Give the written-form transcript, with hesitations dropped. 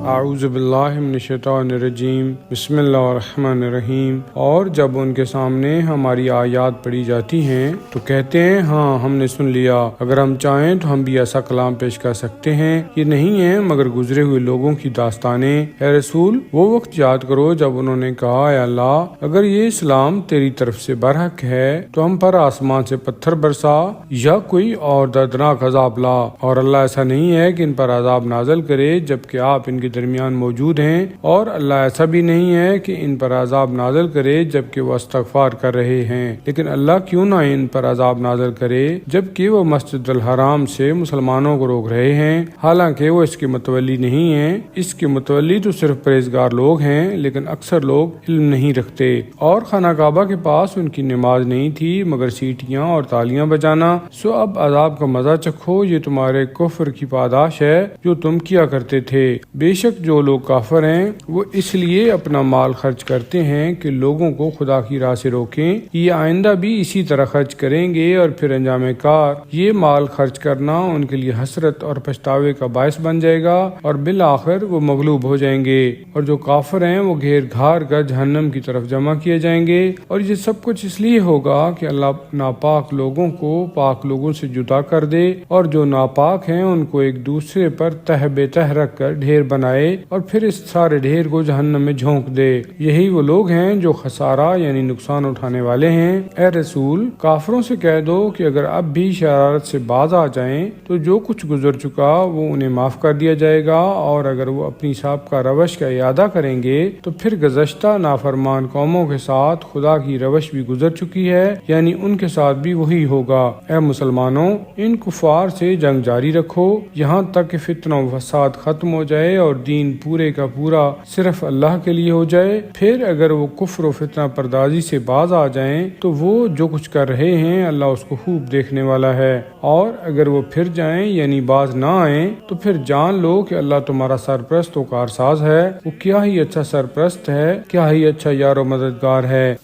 اعوذ باللہ من الشیطان الرجیم بسم اللہ الرحمن الرحیم۔ اور جب ان کے سامنے ہماری آیات پڑھی جاتی ہیں تو کہتے ہیں ہاں ہم نے سن لیا، اگر ہم چاہیں تو ہم بھی ایسا کلام پیش کر سکتے ہیں، یہ نہیں ہے مگر گزرے ہوئے لوگوں کی داستانیں۔ اے رسول وہ وقت یاد کرو جب انہوں نے کہا اے اللہ اگر یہ اسلام تیری طرف سے برحق ہے تو ہم پر آسمان سے پتھر برسا یا کوئی اور دردناک عذاب لا، اور اللہ ایسا نہیں ہے کہ ان پر عذاب نازل کرے جبکہ آپ ان کے درمیان موجود ہیں، اور اللہ ایسا بھی نہیں ہے کہ ان پر عذاب نازل کرے جبکہ وہ استغفار کر رہے ہیں، لیکن اللہ کیوں نہ ان پر عذاب نازل کرے جبکہ وہ مسجد الحرام سے مسلمانوں کو روک رہے ہیں، حالانکہ وہ اس کے متولی نہیں ہیں۔ اس کے متولی تو صرف پرہیزگار لوگ ہیں، لیکن اکثر لوگ علم نہیں رکھتے۔ اور خانہ کعبہ کے پاس ان کی نماز نہیں تھی مگر سیٹیاں اور تالیاں بجانا، سو اب عذاب کا مزہ چکھو، یہ تمہارے کفر کی پاداش ہے جو تم کیا کرتے تھے۔ بے شک جو لوگ کافر ہیں وہ اس لیے اپنا مال خرچ کرتے ہیں کہ لوگوں کو خدا کی راہ سے روکیں، یہ آئندہ بھی اسی طرح خرچ کریں گے، اور پھر انجام کار یہ مال خرچ کرنا ان کے لیے حسرت اور پچھتاوے کا باعث بن جائے گا، اور بالآخر وہ مغلوب ہو جائیں گے، اور جو کافر ہیں وہ گھیر گھار کر جہنم کی طرف جمع کیے جائیں گے۔ اور یہ سب کچھ اس لیے ہوگا کہ اللہ ناپاک لوگوں کو پاک لوگوں سے جدا کر دے، اور جو ناپاک ہیں ان کو ایک دوسرے پر تہ بے تہ رکھ کر ڈھیر بنائے، اور پھر اس سارے ڈھیر کو جہنم میں جھونک دے۔ یہی وہ لوگ ہیں جو خسارہ یعنی نقصان اٹھانے والے ہیں۔ اے رسول کافروں سے کہہ دو کہ اگر اب بھی شرارت سے باز آ جائیں تو جو کچھ گزر چکا وہ انہیں معاف کر دیا جائے گا، اور اگر وہ اپنی سابقہ روش کا اعادہ کریں گے تو پھر گزشتہ نافرمان قوموں کے ساتھ خدا کی روش بھی گزر چکی ہے، یعنی ان کے ساتھ بھی وہی ہوگا۔ اے مسلمانوں ان کفار سے جنگ جاری رکھو یہاں تک کہ فتنہ و فساد ختم ہو جائے اور دین پورے کا پورا صرف اللہ کے لیے ہو جائے۔ پھر اگر وہ کفر و فتنہ پردازی سے باز آ جائیں تو وہ جو کچھ کر رہے ہیں اللہ اس کو خوب دیکھنے والا ہے، اور اگر وہ پھر جائیں یعنی باز نہ آئیں تو پھر جان لو کہ اللہ تمہارا سرپرست و کارساز ہے، وہ کیا ہی اچھا سرپرست ہے، کیا ہی اچھا یار و مددگار ہے۔